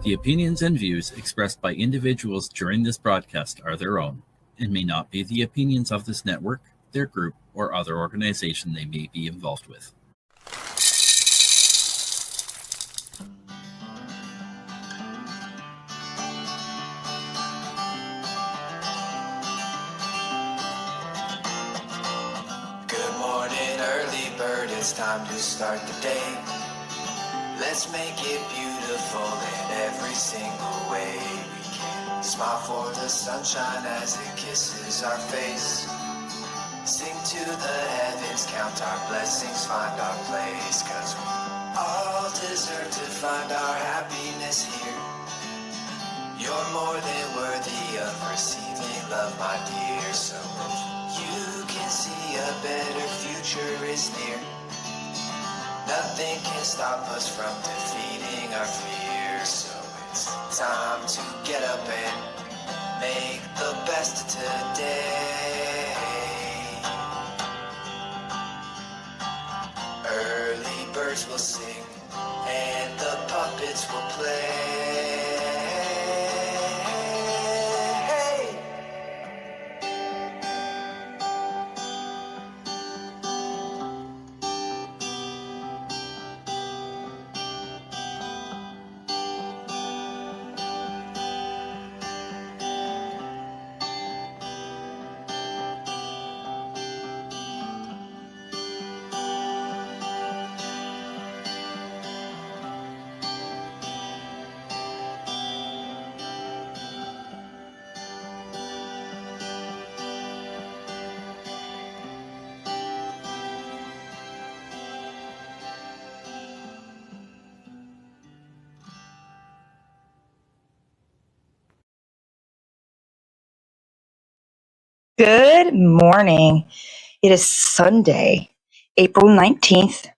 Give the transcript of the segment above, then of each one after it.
The opinions and views expressed by individuals during this broadcast are their own and may not be the opinions of this network, their group, or other organization they may be involved with. Good morning, early bird, it's time to start the day. Let's make it beautiful in every single way we can. Smile for the sunshine as it kisses our face. Sing to the heavens, count our blessings, find our place. 'Cause we all deserve to find our happiness here. You're more than worthy of receiving love, my dear. So if you can see a better future is near, nothing can stop us from defeating our fears. So it's time to get up and make the best of today. Early birds will sing and the puppets will play. Good morning. It is Sunday, April 19th,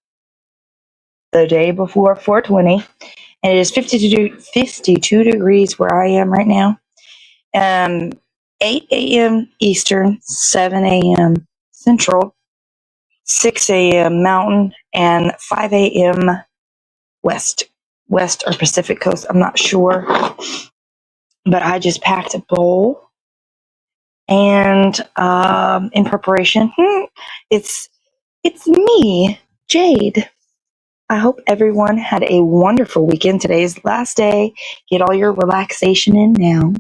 the day before 420, and it is 52 degrees where I am right now. 8 a.m. Eastern, 7 a.m. Central, 6 a.m. Mountain, and 5 a.m. West or Pacific Coast. I'm not sure, but I just packed a bowl. And in preparation, it's me, Jade. I hope everyone had a wonderful weekend. Today's the last day. Get all your relaxation in now.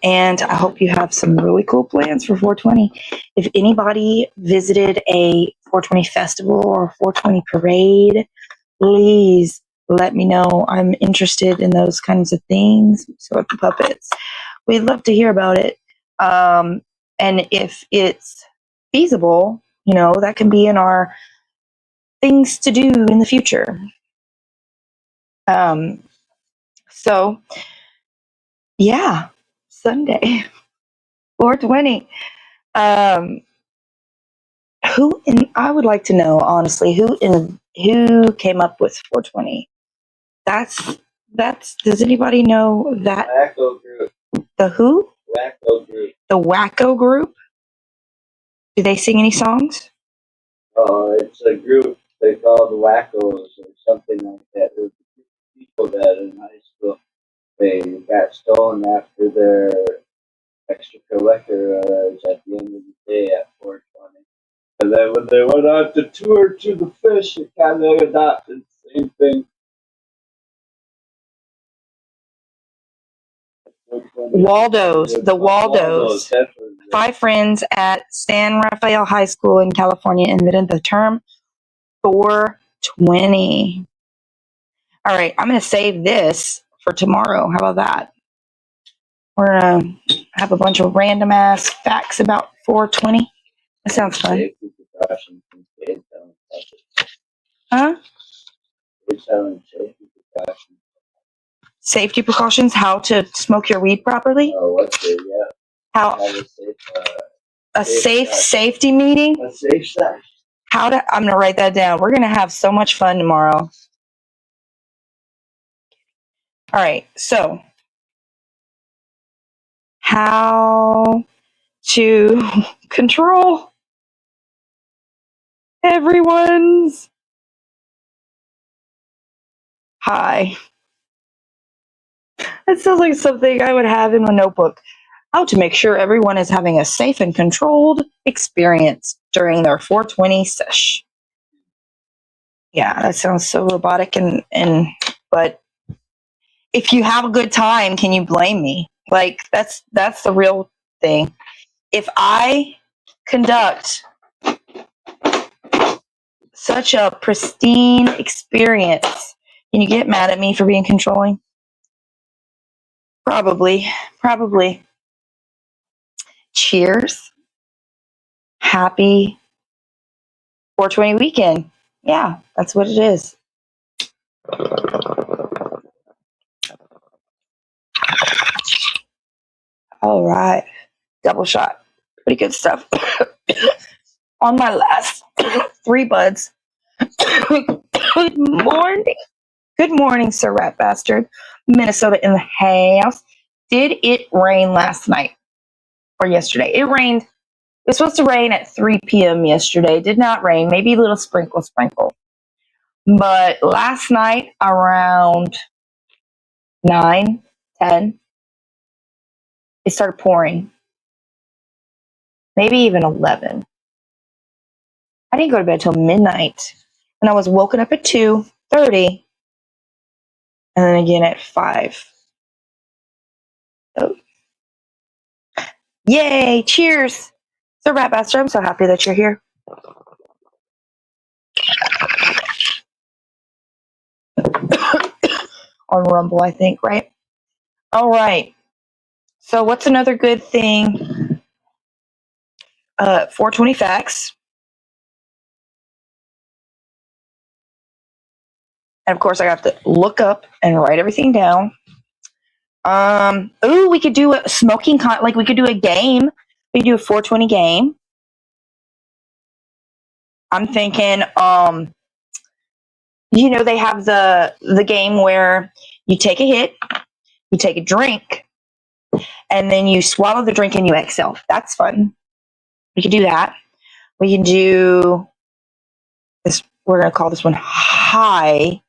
And I hope you have some really cool plans for 420. If anybody visited a 420 festival or 420 parade, please let me know. I'm interested in those kinds of things. So at the puppets, we'd love to hear about it. And if it's feasible, that can be in our things to do in the future. So yeah, Sunday, 420. I would like to know, honestly, who came up with 420? That's, does anybody know that? Wacko Group. The who? Wacko Group. The Wacko Group? Do they sing any songs? It's a group they call the Wackos or something like that. It was a group of people that in high school, they got stolen after their extracurriculars at the end of the day at 420. And then when they went on to tour to the Fish, it kind of adopted the same thing. Waldos, the Waldos. Definitely. 5 friends at San Rafael High School in California invented the term 420. All right, I'm going to save this for tomorrow. How about that? We're going to have a bunch of random ass facts about 420. That sounds fun. Safety precautions and kids telling puppets. Huh? Kids telling safety precautions. Safety precautions, how to smoke your weed properly? Oh, what's it? Yeah. How Have a safe safety meeting? A safe sex. I'm going to write that down. We're going to have so much fun tomorrow. All right, so how to control everyone's Hi. That sounds like something I would have in my notebook. How to make sure everyone is having a safe and controlled experience during their 420 sesh. Yeah, that sounds so robotic but if you have a good time, can you blame me? Like that's the real thing. If I conduct such a pristine experience, can you get mad at me for being controlling? Probably. Cheers. Happy 420 weekend. Yeah, that's what it is. All right. Double shot. Pretty good stuff. On my last 3 buds. Good morning. Good morning, Sir Rat Bastard. Minnesota in the house. Did it rain last night or yesterday? It rained. It was supposed to rain at 3 p.m. yesterday. Did not rain. Maybe a little sprinkle. But last night around 9, 10, it started pouring. Maybe even 11. I didn't go to bed till midnight. And I was woken up at 2:30. And then again at 5. So, yay! Cheers! So, Rat Bastard, I'm so happy that you're here. On Rumble, I think, right? All right. So, what's another good thing? 420 facts. And of course, I have to look up and write everything down. We could do a smoking like we could do a game. We could do a 420 game. I'm thinking, they have the game where you take a hit, you take a drink, and then you swallow the drink and you exhale. That's fun. We could do that. We can do this. We're going to call this one hydrate.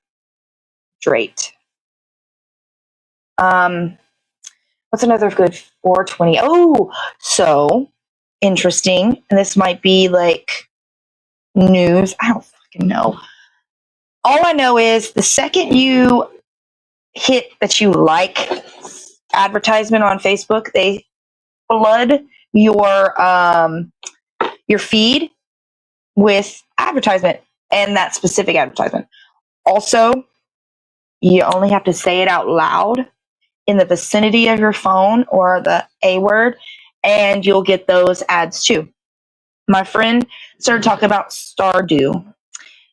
What's another good 420? Oh, so interesting. And this might be like news. I don't fucking know. All I know is the second you hit that you like advertisement on Facebook, they flood your feed with advertisement and that specific advertisement. Also, you only have to say it out loud in the vicinity of your phone or the A word, and you'll get those ads too. My friend started talking about Stardew.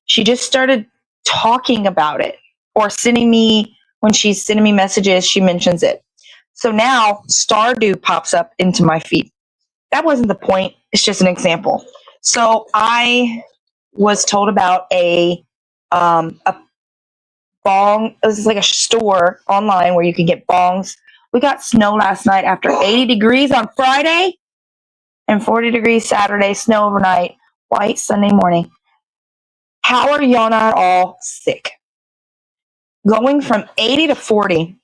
She just started talking about it, or when she's sending me messages, she mentions it. So now Stardew pops up into my feed. That wasn't the point. It's just an example. So I was told about a bong. This is like a store online where you can get bongs. We got snow last night after 80 degrees on Friday and 40 degrees Saturday, snow overnight, white Sunday morning. How are y'all not all sick? Going from 80 to 40,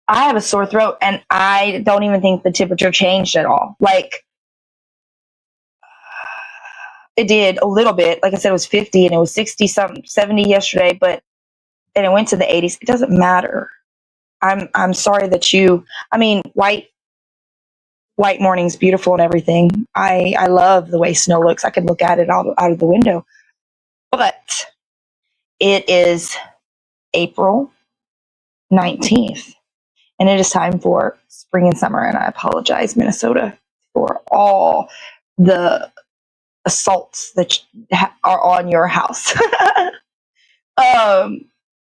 I have a sore throat, and I don't even think the temperature changed at all. Like, it did a little bit. Like I said, it was 50, and it was 60 something, 70 yesterday, and it went to the 80s. It doesn't matter. I'm sorry that white morning's beautiful and everything. I love the way snow looks. I could look at it out of the window. But it is April 19th, and it is time for spring and summer. And I apologize, Minnesota, for all the assaults that are on your house.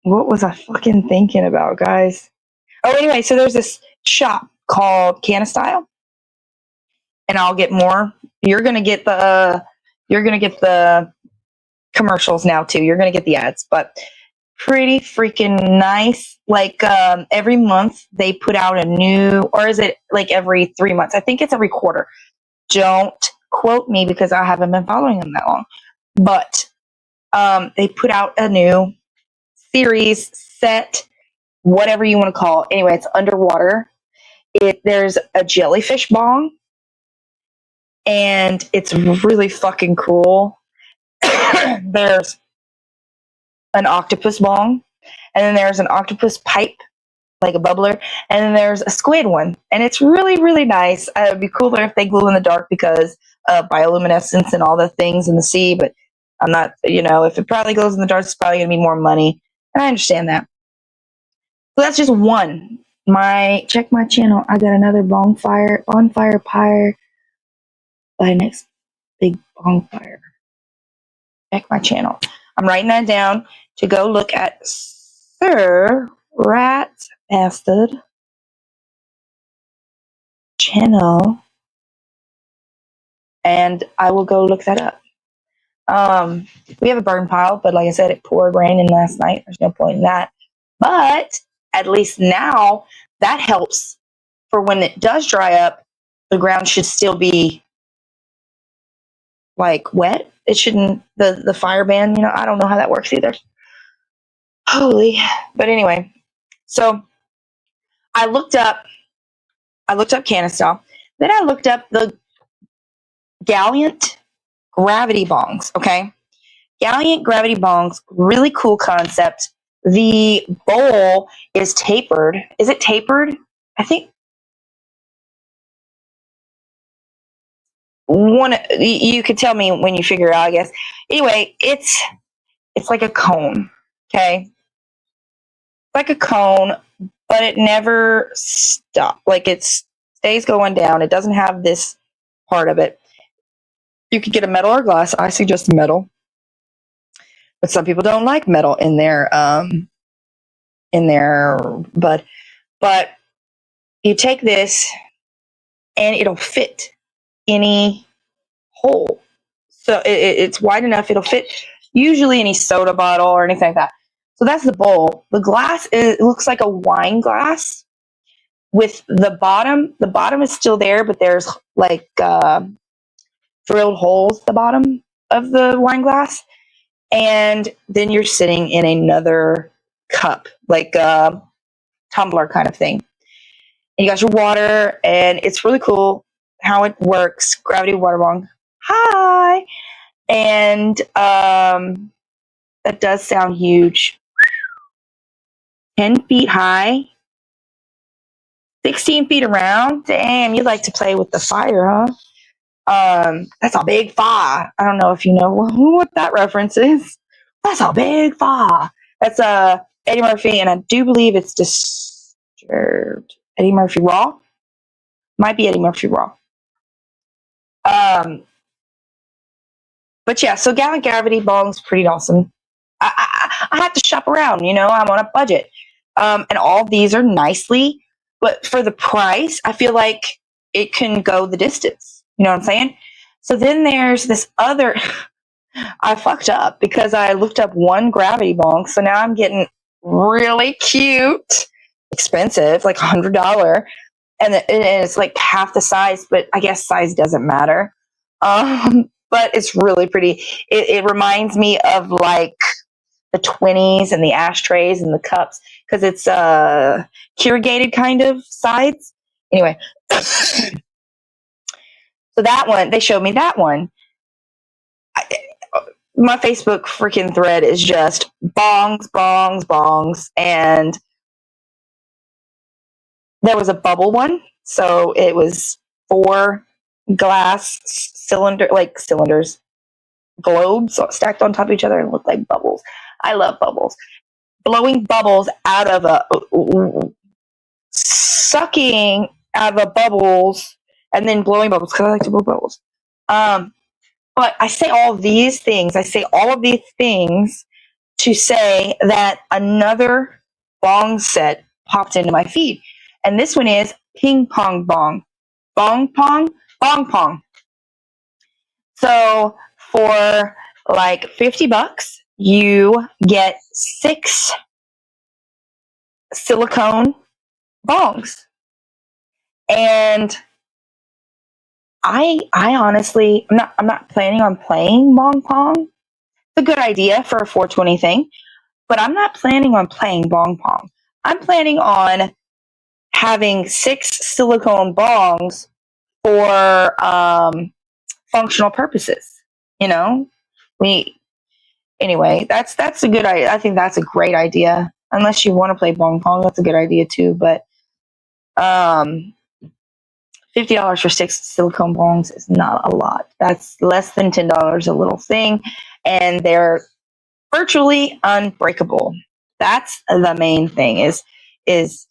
What was I fucking thinking about, guys? Oh, anyway, so there's this shop called Canna Style, and I'll get more. You're gonna get the commercials now too. You're gonna get the ads, but pretty freaking nice. Like every month they put out a new, or is it like every 3 months? I think it's every quarter. Don't quote me because I haven't been following them that long, but they put out a new series, set, whatever you want to call it. Anyway, it's underwater. There's a jellyfish bong, and it's really fucking cool. There's an octopus bong, and then there's an octopus pipe, like a bubbler, and then there's a squid one, and it's really, really nice. It would be cooler if they glow in the dark because of bioluminescence and all the things in the sea, but I'm not, if it probably glows in the dark, it's probably going to be more money, and I understand that. So that's just one. Check my channel. I got another bonfire pyre by next big bonfire. Check my channel. I'm writing that down to go look at Sir Rat Bastard channel, and I will go look that up. We have a burn pile, but like I said, it poured rain in last night. There's no point in that. But at least now that helps for when it does dry up, the ground should still be like wet. It shouldn't, the fire ban, I don't know how that works either. Holy. But anyway, so I looked up Canistel. Then I looked up the Galliant gravity bongs, okay? Galliant gravity bongs, really cool concept. The bowl is tapered. Is it tapered? I think you could tell me when you figure it out, I guess. Anyway, it's like a cone, okay? Like a cone, but it never stops. Like it stays going down. It doesn't have this part of it. You could get a metal or glass. I suggest metal. But some people don't like metal in their but you take this and it'll fit any hole. So it's wide enough, it'll fit usually any soda bottle or anything like that. So that's the bowl. The glass it looks like a wine glass with the bottom. The bottom is still there, but there's like drilled holes at the bottom of the wine glass. And then you're sitting in another cup, like a tumbler kind of thing. And you got your water, and it's really cool how it works. Gravity water bong. Hi! And that does sound huge. 10 feet high. 16 feet around. Damn, you like to play with the fire, huh? That's a big fire. I don't know if you know what that reference is. That's a big fire. That's Eddie Murphy, and I do believe it's Disturbed. Eddie Murphy Raw. Might be Eddie Murphy Raw. But yeah, so Galliant Gravity Bong's pretty awesome. I have to shop around, I'm on a budget. And all of these are nicely, but for the price, I feel like it can go the distance. You know what I'm saying? So then there's this other, I fucked up because I looked up one gravity bong. So now I'm getting really cute, expensive, like $100. And it's like half the size, but I guess size doesn't matter. But it's really pretty. It reminds me of like the 20s and the ashtrays and the cups because it's corrugated kind of sides. Anyway, so that one, they showed me that one. My Facebook freaking thread is just bongs, bongs, bongs. And there was a bubble one. So it was 4 glass cylinders, globes stacked on top of each other and looked like bubbles. I love bubbles. Blowing bubbles out of sucking out of a bubbles and then blowing bubbles because I like to blow bubbles. But I say all of these things. To say that another bong set popped into my feed. And this one is ping pong bong. Bong pong, bong pong. So for like $50, you get 6 silicone bongs. And I honestly, I'm not planning on playing bong pong. It's a good idea for a 420 thing. But I'm not planning on playing bong pong. I'm planning on having 6 silicone bongs for functional purposes. You know, anyway. That's a good idea. I think that's a great idea. Unless you want to play bong pong, that's a good idea too. But $50 for 6 silicone bongs is not a lot. That's less than $10 a little thing, and they're virtually unbreakable. That's the main thing is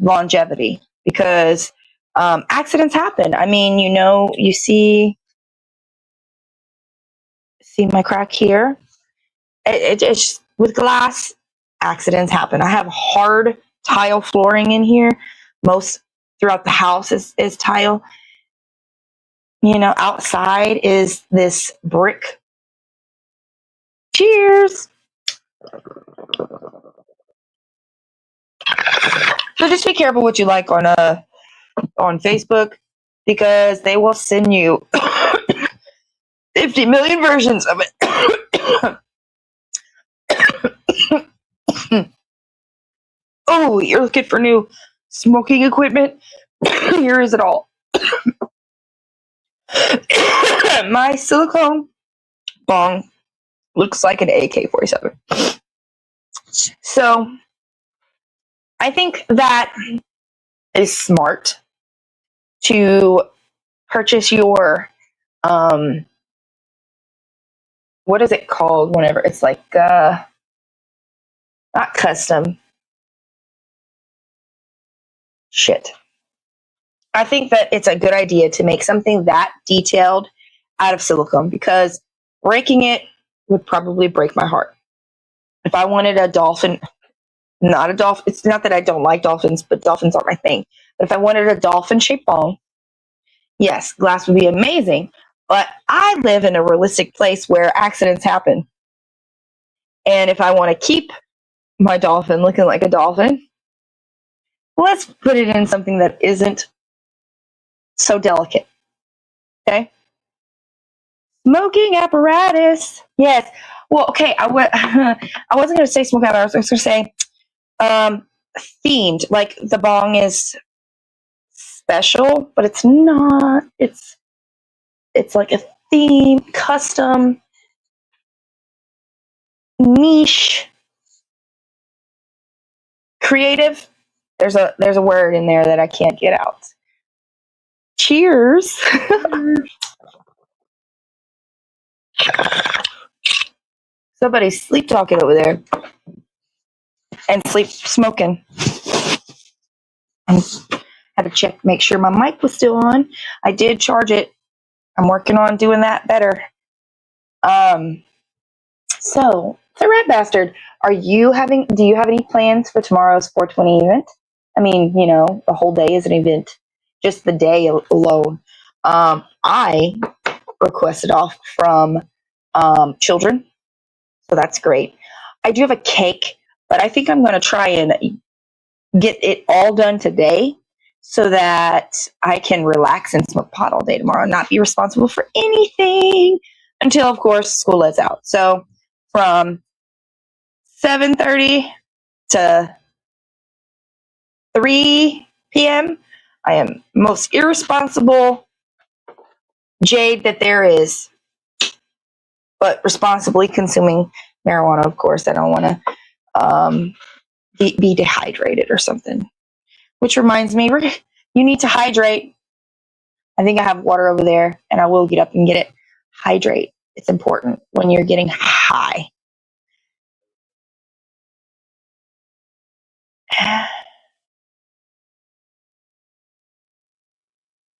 longevity, because accidents happen. I mean, you see my crack here. It's with glass, accidents happen. I have hard tile flooring in here. Most throughout the house is tile. Outside is this brick. Cheers. So just be careful what you like on Facebook, because they will send you 50 million versions of it. Oh, you're looking for new smoking equipment? Here is it all. My silicone bong looks like an AK-47. So I think that is smart to purchase your what is it called whenever it's like not custom. Shit. I think that it's a good idea to make something that detailed out of silicone, because breaking it would probably break my heart. If I wanted a dolphin, not a dolphin, it's not that I don't like dolphins, but dolphins aren't my thing. But if I wanted a dolphin-shaped bong, yes, glass would be amazing. But I live in a realistic place where accidents happen. And if I want to keep my dolphin looking like a dolphin, let's put it in something that isn't so delicate. Okay? Smoking apparatus. Yes. Well, okay. I wasn't going to say smoking apparatus. I was going to say themed. Like the bong is special, but it's not. It's like a theme, custom, niche, creative. There's a word in there that I can't get out. Cheers. Somebody's sleep talking over there and sleep smoking. I had to check, make sure my mic was still on. I did charge it. I'm working on doing that better. So the Red Bastard, do you have any plans for tomorrow's 420 event? I mean, the whole day is an event, just the day alone. I requested off from children, so that's great. I do have a cake, but I think I'm going to try and get it all done today so that I can relax and smoke pot all day tomorrow and not be responsible for anything until, of course, school lets out. So from 7:30 to 3 p.m., I am most irresponsible jade that there is, but responsibly consuming marijuana, of course. I don't want to be dehydrated or something. Which reminds me, you need to hydrate. I think I have water over there, and I will get up and get it. Hydrate. It's important when you're getting high.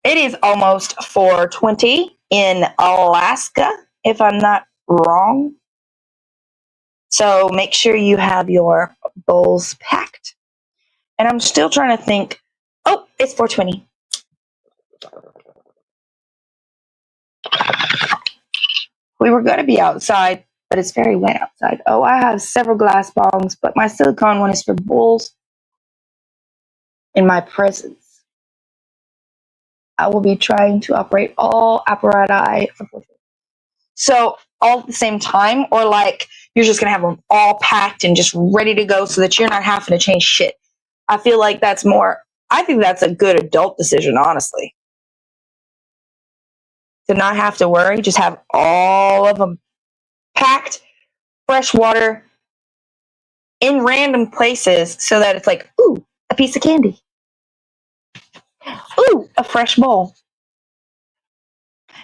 It is almost 4:20 in Alaska, if I'm not wrong. So make sure you have your bowls packed. And I'm still trying to think. Oh, it's 4:20. We were going to be outside, but it's very wet outside. Oh, I have several glass bongs, but my silicone one is for bowls in my presence. I will be trying to operate all apparatus. So all at the same time, or like You're just going to have them all packed and just ready to go so that you're not having to change shit. I feel like that's more, I think that's a good adult decision, honestly. To not have to worry, just have all of them packed, fresh water in random places so that it's like, ooh, a piece of candy. Ooh, a fresh bowl.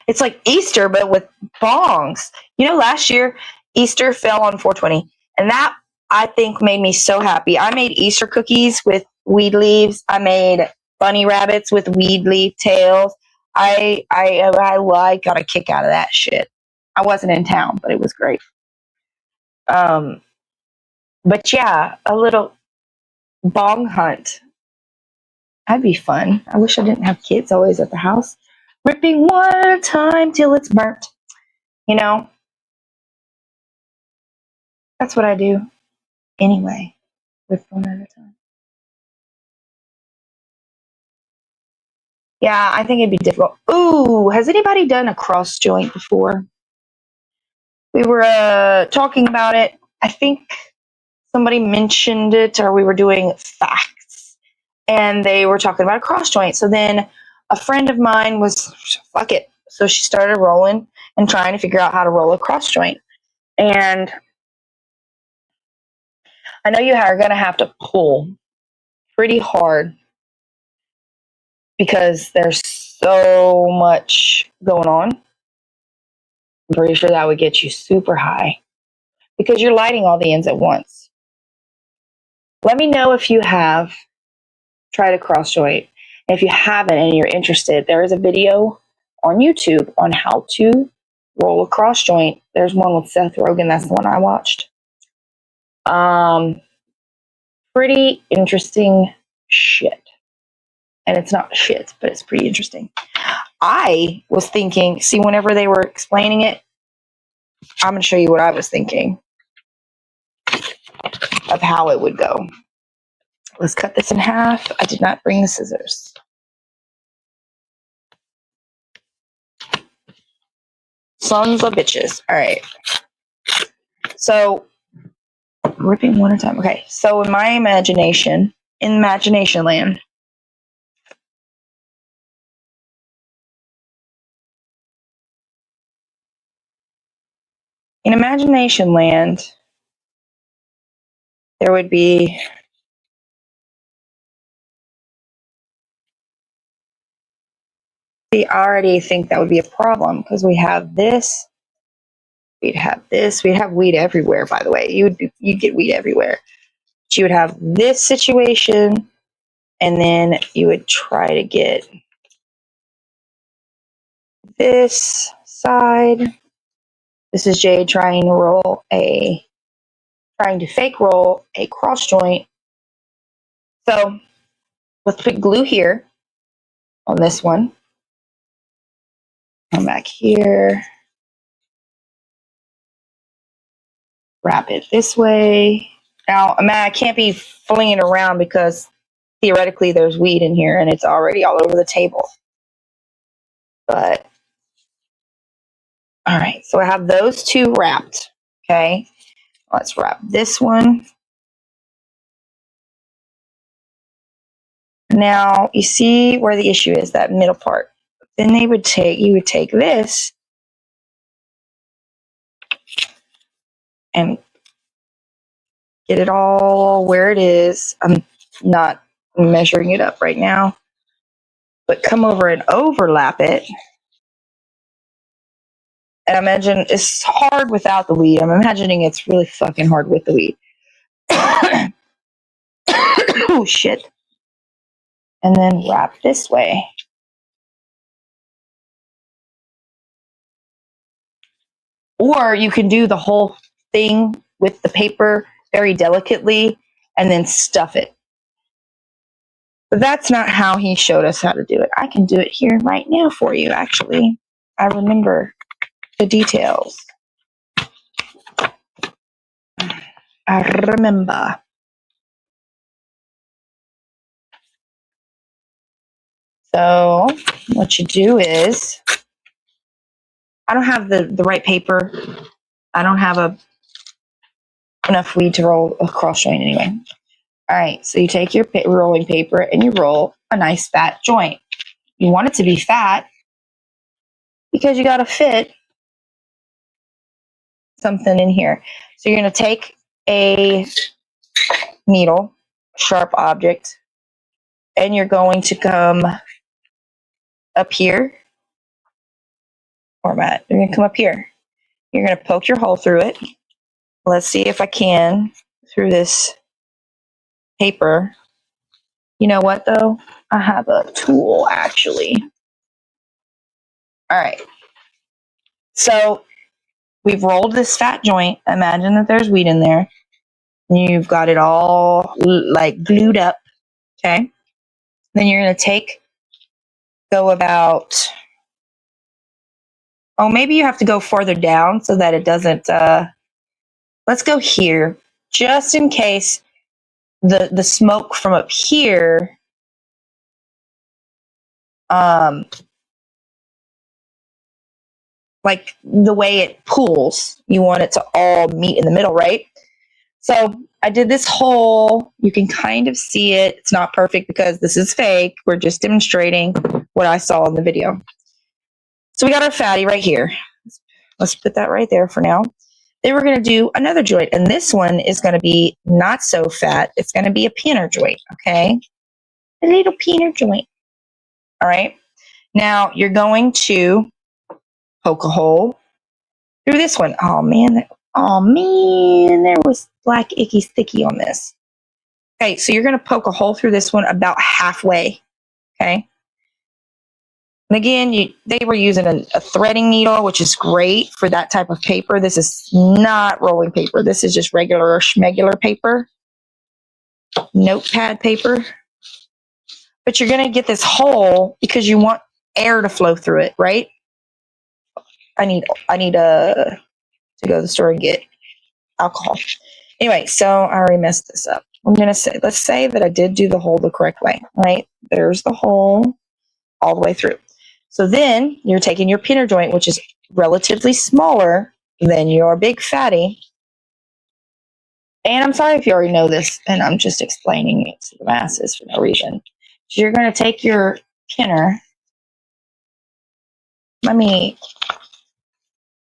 It's like Easter, but with bongs. You know, last year, Easter fell on 420. And that, I think, made me so happy. I made Easter cookies with weed leaves. I made bunny rabbits with weed leaf tails. I got a kick out of that shit. I wasn't in town, but it was great. But yeah, a little bong hunt. That'd be fun. I wish I didn't have kids always at the house. Ripping one at a time till it's burnt. You know? That's what I do. Anyway. Rip one at a time. Yeah, I think it'd be difficult. Ooh, has anybody done a cross joint before? We were talking about it. I think somebody mentioned it, or we were doing facts. And they were talking about a cross joint. So then a friend of mine was, fuck it. So she started rolling and trying to figure out how to roll a cross joint. And I know you are going to have to pull pretty hard because there's so much going on. I'm pretty sure that would get you super high because you're lighting all the ends at once. Let me know if you have tried a cross joint. And if you haven't and you're interested, there is a video on YouTube on how to roll a cross joint. There's one with Seth Rogen. That's the one I watched. Pretty interesting shit. And it's not shit, but it's pretty interesting. I was thinking, see, whenever they were explaining it, I'm going to show you what I was thinking of how it would go. Let's cut this in half. I did not bring the scissors. Sons of bitches. All right. So, ripping one at a time. Okay. So, in my imagination, in imagination land, there would be I already think that would be a problem because we have this. We'd have this. We'd have weed everywhere, by the way. You'd get weed everywhere. But you would have this situation, and then you would try to get this side. This is Jade trying to fake roll a cross joint. So let's put glue here on this one. Come back here. Wrap it this way. Now, I can't be flinging it around because theoretically there's weed in here and it's already all over the table. But, all right, so I have those two wrapped. Okay, let's wrap this one. Now, you see where the issue is, that middle part. Then you would take this and get it all where it is. I'm not measuring it up right now, but come over and overlap it. And imagine it's hard without the weed. I'm imagining it's really fucking hard with the weed. Oh, shit. And then wrap this way. Or you can do the whole thing with the paper very delicately and then stuff it. But that's not how he showed us how to do it. I can do it here right now for you, actually. I remember the details. I remember. So what you do is, I don't have the right paper. I don't have a enough weed to roll a cross joint anyway. All right, so you take your rolling paper and you roll a nice fat joint. You want it to be fat because you got to fit something in here. So you're going to take a needle, sharp object, and you're going to come up here. Format. You're going to come up here. You're going to poke your hole through it. Let's see if I can through this paper. You know what, though? I have a tool, actually. All right. So we've rolled this fat joint. Imagine that there's weed in there. You've got it all like glued up. Okay. Then you're going to go about, maybe you have to go further down so that it doesn't, let's go here just in case the smoke from up here like the way it pools, you want it to all meet in the middle, right? So I did this hole. You can kind of see it. It's not perfect because this is fake. We're just demonstrating what I saw in the video. So we got our fatty right here. Let's put that right there for now. Then we're going to do another joint, and this one is going to be not so fat. It's going to be a pinner joint, okay? A little pinner joint. All right. Now you're going to poke a hole through this one. Oh man, there was black icky sticky on this. Okay, so you're going to poke a hole through this one about halfway. Okay. And again, they were using a threading needle, which is great for that type of paper. This is not rolling paper. This is just regular schmegular paper, notepad paper. But you're going to get this hole because you want air to flow through it, right? I need to go to the store and get alcohol. Anyway, so I already messed this up. I'm going to say, let's say that I did do the hole the correct way, right? There's the hole all the way through. So then you're taking your pinner joint, which is relatively smaller than your big fatty. And I'm sorry if you already know this, and I'm just explaining it to the masses for no reason. So you're going to take your pinner. Let me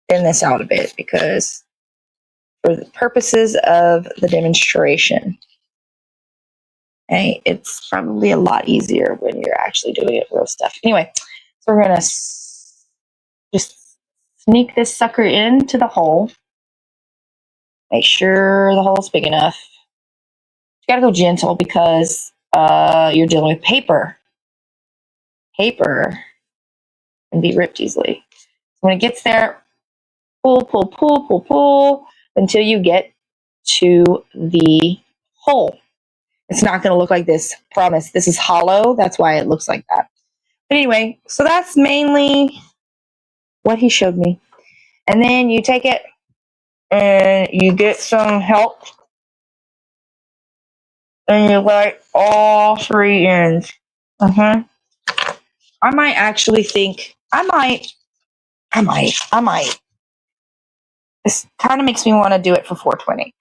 thin this out a bit because for the purposes of the demonstration, okay, it's probably a lot easier when you're actually doing it real stuff. Anyway, so we're going to just sneak this sucker into the hole. Make sure the hole's big enough. You got to go gentle because you're dealing with paper. Paper can be ripped easily. So when it gets there, pull until you get to the hole. It's not going to look like this. Promise. This is hollow. That's why it looks like that. But anyway, so that's mainly what he showed me. And then you take it and you get some help. And you light all three ends. I might actually think, I might. This kind of makes me want to do it for 420.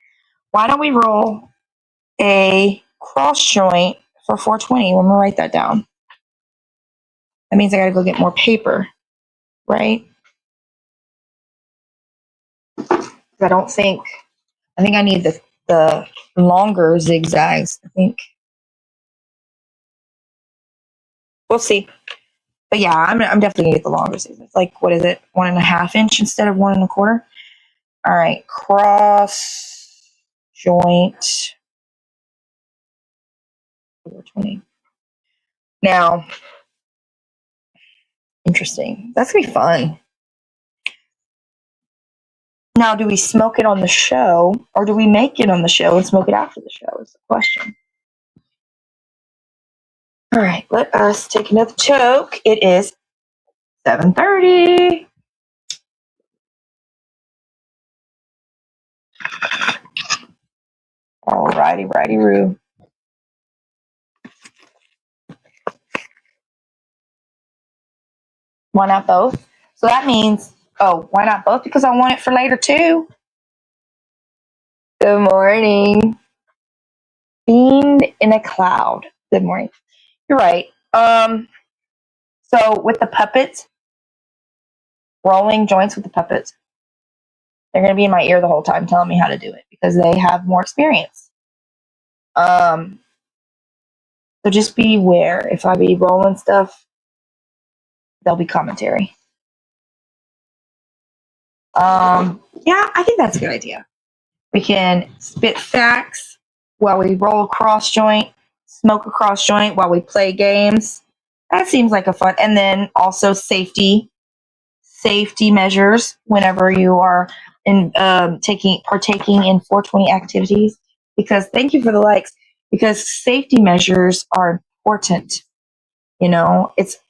Why don't we roll a cross joint for 420? I'm going to write that down. That means I got to go get more paper, right? I think I need the longer zigzags. I think we'll see. But yeah, I'm definitely gonna get the longer zigzags. Like, what is it? 1.5 inch instead of 1 1/4. All right, cross joint 420. Now, interesting. That's gonna be fun. Now, do we smoke it on the show, or do we make it on the show and smoke it after the show? Is the question. All right, let us take another toke. It is 7:30. Righty-roo. Why not both? So that means, why not both? Because I want it for later too. Good morning. Fiend in a cloud. Good morning. You're right. So with the puppets, rolling joints with the puppets, they're going to be in my ear the whole time telling me how to do it because they have more experience. So just beware. If I be rolling stuff, there'll be commentary. Yeah, I think that's a good idea. We can spit facts while we roll a cross joint, smoke a cross joint while we play games. That seems like a fun. And then also safety measures whenever you are in partaking in 420 activities. Because thank you for the likes. Because safety measures are important. You know, it's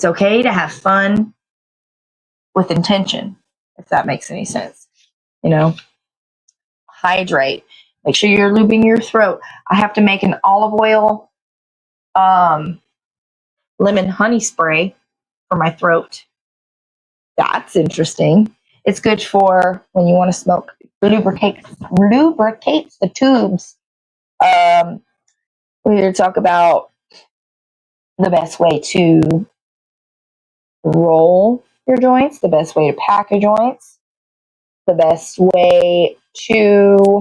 okay to have fun with intention, if that makes any sense. You know, hydrate. Make sure you're lubing your throat. I have to make an olive oil, lemon honey spray for my throat. That's interesting. It's good for when you want to smoke. Lubricates the tubes. We're here to talk about the best way to roll your joints, the best way to pack your joints, the best way to,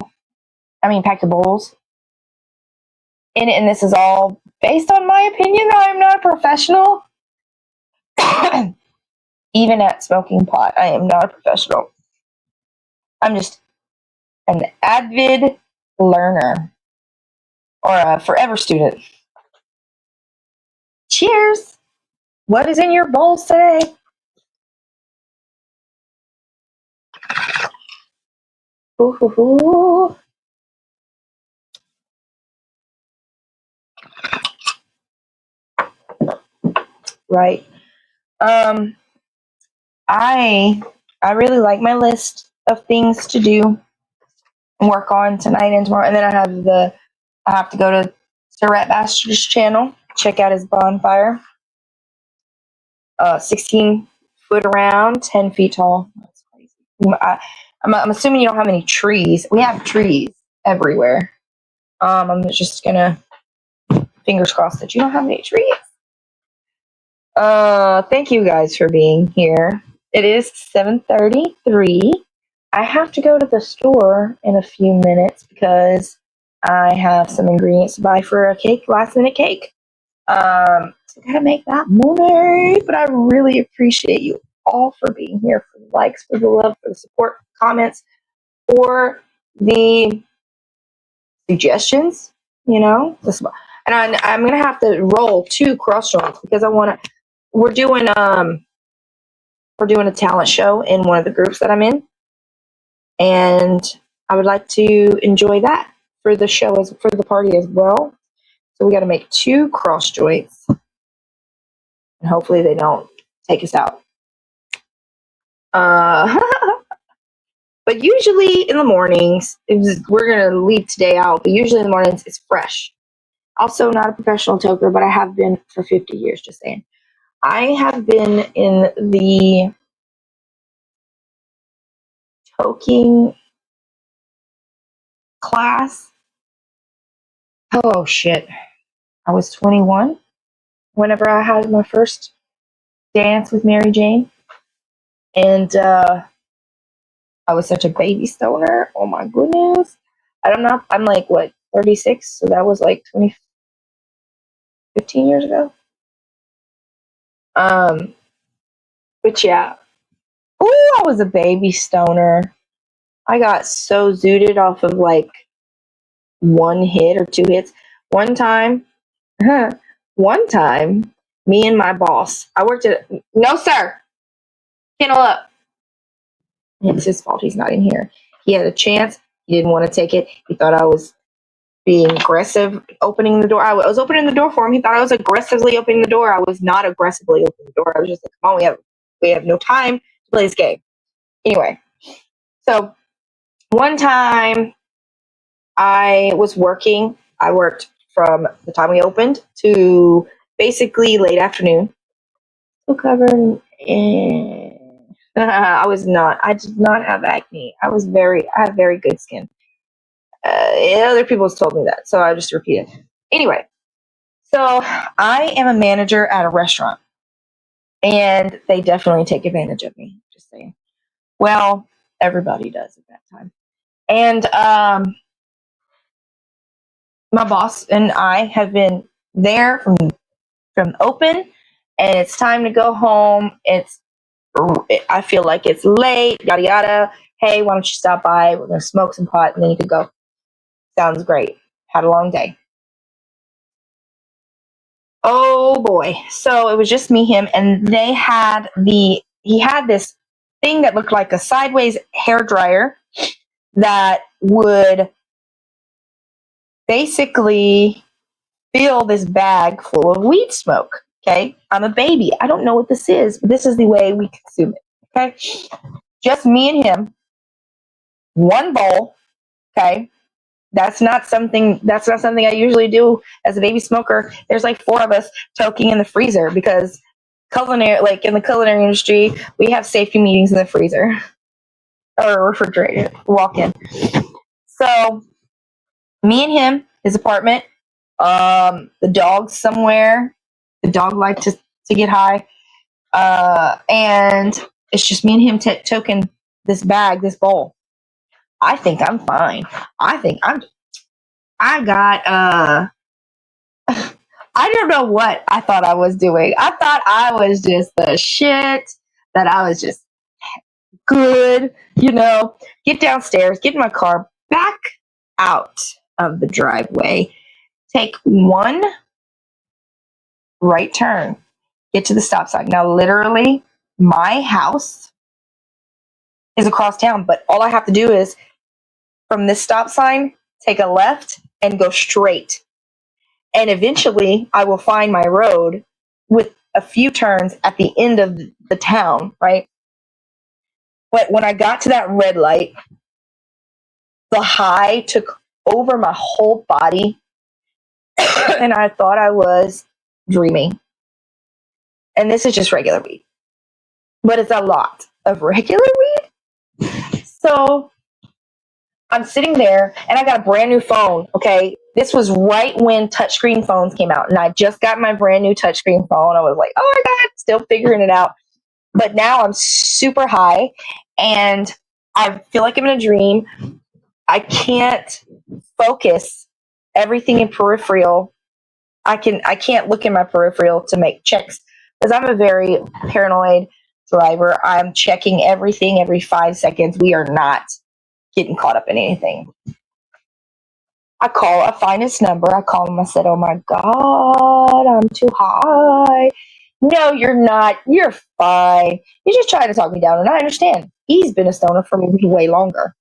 pack your bowls. And this is all based on my opinion. I'm not a professional. Even at smoking pot, I am not a professional. I'm just an avid learner or a forever student. Cheers! What is in your bowls today? Ooh, ooh, ooh. Right. I really like my list of things to do and work on tonight and tomorrow, and then I have to go to Sir Rat Bastard's channel, check out his bonfire. 16 foot around, 10 feet tall. That's crazy. I'm assuming you don't have any trees. We have trees everywhere. I'm just gonna fingers crossed that you don't have any trees. Thank you guys for being here. It is 7:33. I have to go to the store in a few minutes because I have some ingredients to buy for a cake, last minute cake. So I gotta make that money. But I really appreciate you all for being here, for the likes, for the love, for the support, comments, for the suggestions. You know, and I'm gonna have to roll 2 cross joints because we're doing a talent show in one of the groups that I'm in, and I would like to enjoy that for the show for the party as well. So we got to make 2 cross joints, and hopefully they don't take us out. But usually in the mornings, we're gonna leave today out. But usually in the mornings, it's fresh. Also, not a professional toker, but I have been for 50 years. Just saying, I have been in the toking class. Oh shit! I was 21 whenever I had my first dance with Mary Jane, and I was such a baby stoner. Oh my goodness! I don't know. I'm like what 36, so that was like 15 years ago. But yeah. Ooh, I was a baby stoner. I got so zooted off of like 1 hit or 2 hits. One time, me and my boss, I worked at, no sir, kennel up. It's his fault he's not in here. He had a chance. He didn't want to take it. He thought I was being aggressive opening the door. I was opening the door for him. He thought I was aggressively opening the door. I was not aggressively opening the door. I was just like, come on, we have no time to play this game. Anyway, so one time I was working. I worked from the time we opened to basically late afternoon. Still covered in I was not. I did not have acne. I have very good skin. Other people have told me that, so I just repeat it. Anyway, so I am a manager at a restaurant, and they definitely take advantage of me. Just saying. Well, everybody does at that time. And my boss and I have been there from open, and it's time to go home. I feel like it's late, yada yada. Hey, why don't you stop by? We're gonna smoke some pot, and then you could go. Sounds great. Had a long day. Oh boy. So it was just me, him, and he had this thing that looked like a sideways hair dryer that would basically fill this bag full of weed smoke. Okay. I'm a baby. I don't know what this is, but this is the way we consume it. Okay. Just me and him, one bowl. Okay. That's not something I usually do as a baby smoker. There's like 4 of us toking in the freezer because in the culinary industry, we have safety meetings in the freezer or refrigerator walk in. So me and him, his apartment, the dog somewhere. The dog liked to get high. And it's just me and him toking this bowl. I think I'm fine. I got, I don't know what I thought I was doing. I thought I was just the shit, that I was just good, get downstairs, get in my car, back out of the driveway, take one right turn, get to the stop sign. Now, literally, my house is across town, but all I have to do is from this stop sign, take a left and go straight. And eventually, I will find my road with a few turns at the end of the town, right? But when I got to that red light, the high took over my whole body, and I thought I was dreaming. And this is just regular weed, but it's a lot of regular weed. So I'm sitting there, and I got a brand new phone. Okay, this was right when touchscreen phones came out, and I just got my brand new touchscreen phone. I was like, oh my god, still figuring it out. But now I'm super high, and I feel like I'm in a dream. I can't focus everything in peripheral. I can't look in my peripheral to make checks because I'm a very paranoid driver. I'm checking everything every 5 seconds. We are not getting caught up in anything. I find his number. I call him. I said, oh my God, I'm too high. No, you're not. You're fine. You're just trying to talk me down, and I understand. He's been a stoner for way longer.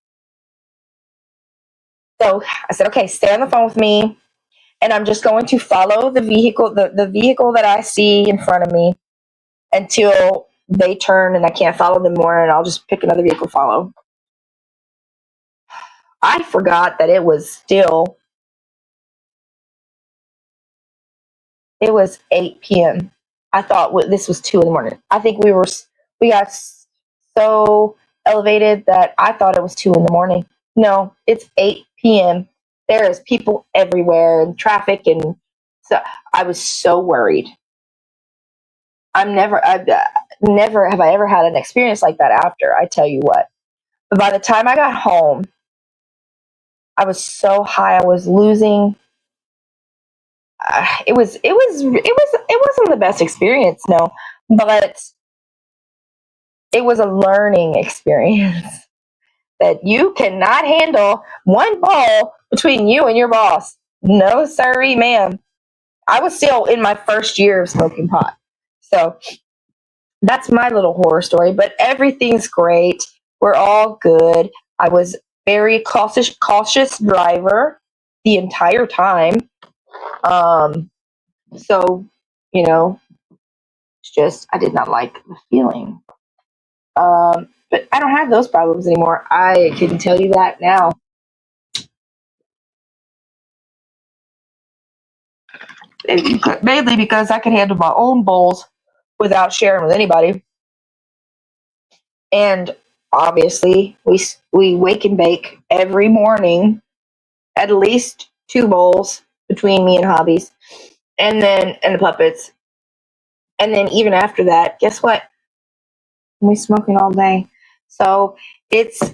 So I said, okay, stay on the phone with me, and I'm just going to follow the vehicle, the vehicle that I see in front of me until they turn and I can't follow them more, and I'll just pick another vehicle to follow. I forgot that it was 8 p.m. I thought this was 2 in the morning. I think we got so elevated that I thought it was 2 in the morning. No, it's 8 p.m. There is people everywhere and traffic, and so I was so worried. Never have I ever had an experience like that after, I tell you what. But by the time I got home, I was so high, I was losing. It wasn't the best experience, no, but it was a learning experience that you cannot handle one ball between you and your boss. No, sorry, ma'am. I was still in my first year of smoking pot. So that's my little horror story, but everything's great. We're all good. I was very cautious driver the entire time. So, it's just, I did not like the feeling. But I don't have those problems anymore. I can tell you that now. Mainly because I can handle my own bowls without sharing with anybody. And obviously, we wake and bake every morning, at least 2 bowls between me and Hobbies, and the puppets. And then even after that, guess what? We smoking all day. So it's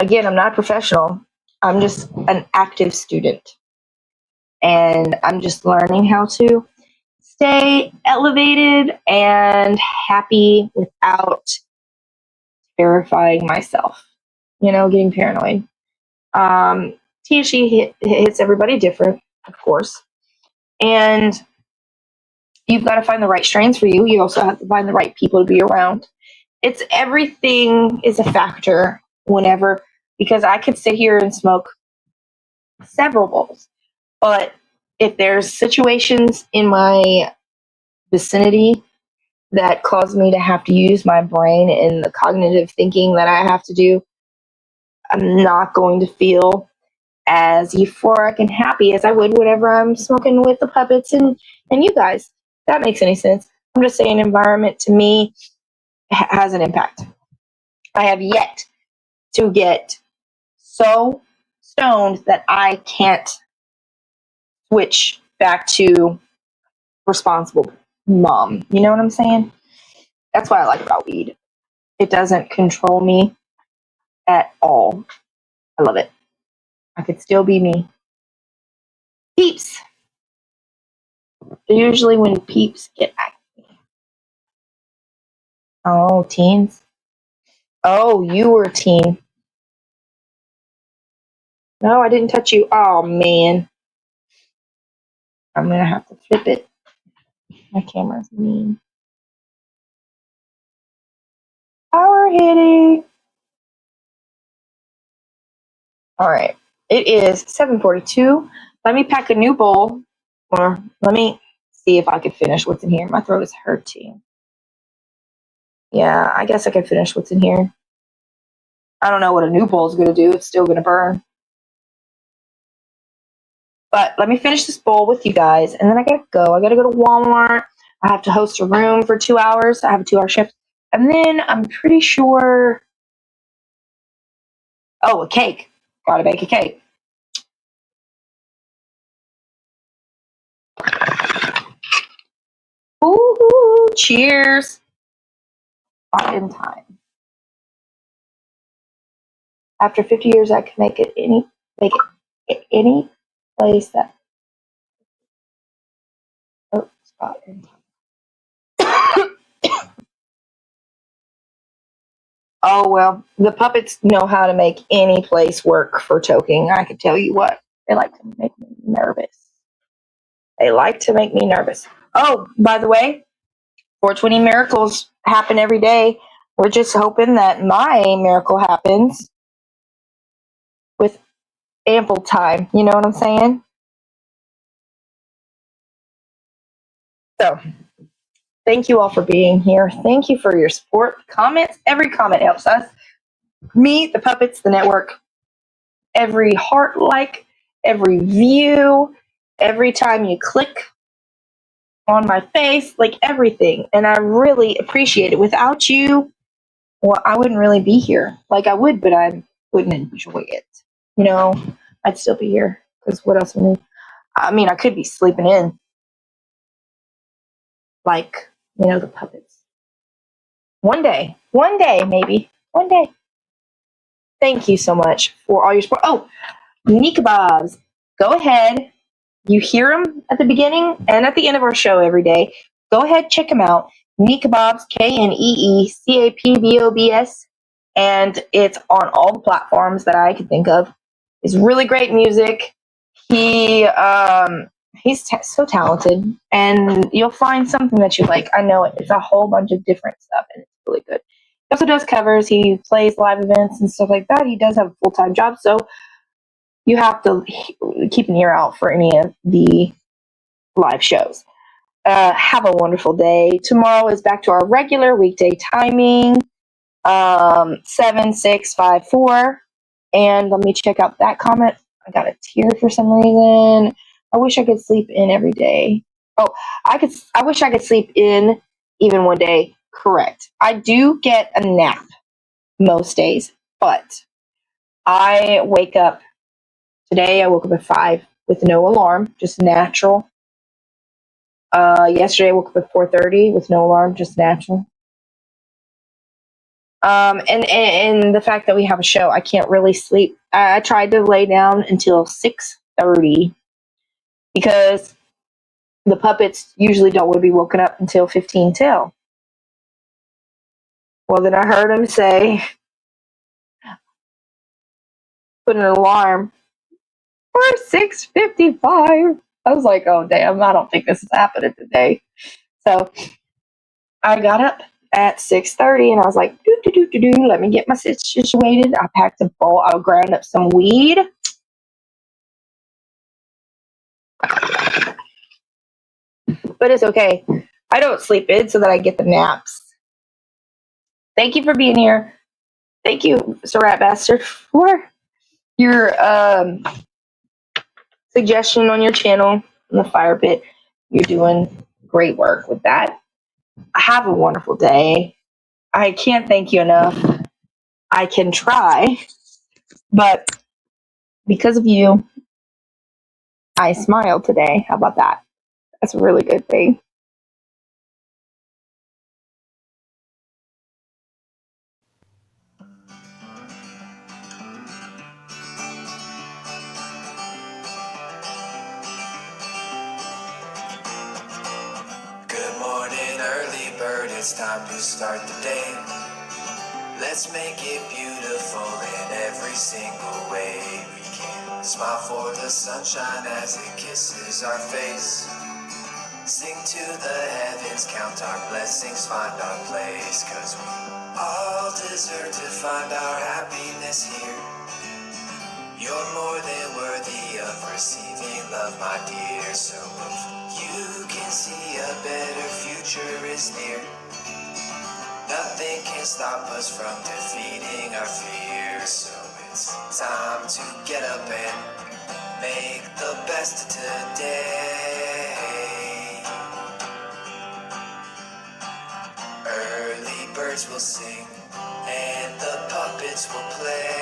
again, I'm not a professional. I'm just an active student, and I'm just learning how to stay elevated and happy without terrifying myself. Getting paranoid. THC hits everybody different, of course, and you've got to find the right strains for you. You also have to find the right people to be around. It's everything is a factor whenever, because I could sit here and smoke several bowls, but if there's situations in my vicinity that cause me to have to use my brain and the cognitive thinking that I have to do, I'm not going to feel as euphoric and happy as I would whenever I'm smoking with the puppets and you guys. If that makes any sense. I'm just saying environment to me has an impact. I have yet to get so stoned that I can't switch back to responsible mom. You know what I'm saying? That's what I like about weed. It doesn't control me at all. I love it. I could still be me. Peeps. Usually when peeps get at me. Oh, teens. Oh, you were a teen. No, I didn't touch you. Oh, man. I'm going to have to flip it. My camera's mean. Power hitting. All right. It is 7:42. Let me pack a new bowl, or let me see if I can finish what's in here. My throat is hurting. Yeah, I guess I can finish what's in here. I don't know what a new bowl is going to do. It's still going to burn. But let me finish this bowl with you guys, and then I got to go. I got to go to Walmart. I have to host a room for 2 hours. I have a 2-hour shift. And then I'm pretty sure... Oh, a cake. Got to bake a cake. Ooh, cheers. Not in time. After 50 years, I can make it any place that. Oh, spot in time. Oh well, the puppets know how to make any place work for toking. I can tell you what, they like to make me nervous. Oh, by the way, 420 miracles happen every day. We're just hoping that my miracle happens with ample time. You know what I'm saying? So, thank you all for being here. Thank you for your support. Comments, every comment helps us. Me, the puppets, the network, every heart like, every view, every time you click on my face, like everything. And I really appreciate it. Without you, well, I wouldn't really be here. Like I would, but I wouldn't enjoy it. I'd still be here because what else would I mean, I could be sleeping in like, the puppets. One day, maybe. One day. Thank you so much for all your support. Oh, Knee Kebabs. Go ahead. You hear them at the beginning and at the end of our show every day. Go ahead, check them out. Knee Kebabs, KNEECAPBOBS. And it's on all the platforms that I can think of. It's really great music. He's so talented, and you'll find something that you like. I know it. It's a whole bunch of different stuff, and it's really good. He also does covers. He plays live events and stuff like that. He does have a full-time job, so you have to keep an ear out for any of the live shows. Have a wonderful day. Tomorrow is back to our regular weekday timing, 7-6-5-4. And let me check out that comment. I got a tear for some reason. I wish I could sleep in every day. Oh, I wish I could sleep in even one day Correct. I do get a nap most days, but I wake up. Today I woke up at 5 with no alarm, just natural. Yesterday I woke up at 4:30 with no alarm, just natural. And the fact that we have a show, I can't really sleep. I tried to lay down until 6:30 because the puppets usually don't want to be woken up until 15 till. Well, then I heard him say, put an alarm for 6:55. I was like, oh damn, I don't think this is happening today. So I got up at 6:30 and I was like, let me get my situated. I packed a bowl. I ground up some weed. But it's okay. I don't sleep in so that I get the naps. Thank you for being here. Thank you, Sir Rat Bastard, for your suggestion on your channel in the fire pit. You're doing great work with that. Have a wonderful day. I can't thank you enough. I can try, but because of you, I smiled today. How about that? That's a really good thing. Good morning, early bird, it's time to start the day. Let's make it beautiful in every single way we can. Smile for the sunshine as it kisses our face. Sing to the heavens, count our blessings, find our place, 'cause we all deserve to find our happiness here. You're more than worthy of receiving love, my dear. So if you can see a better future is near, nothing can stop us from defeating our fears. So it's time to get up and make the best of today. Early birds will sing and the puppets will play.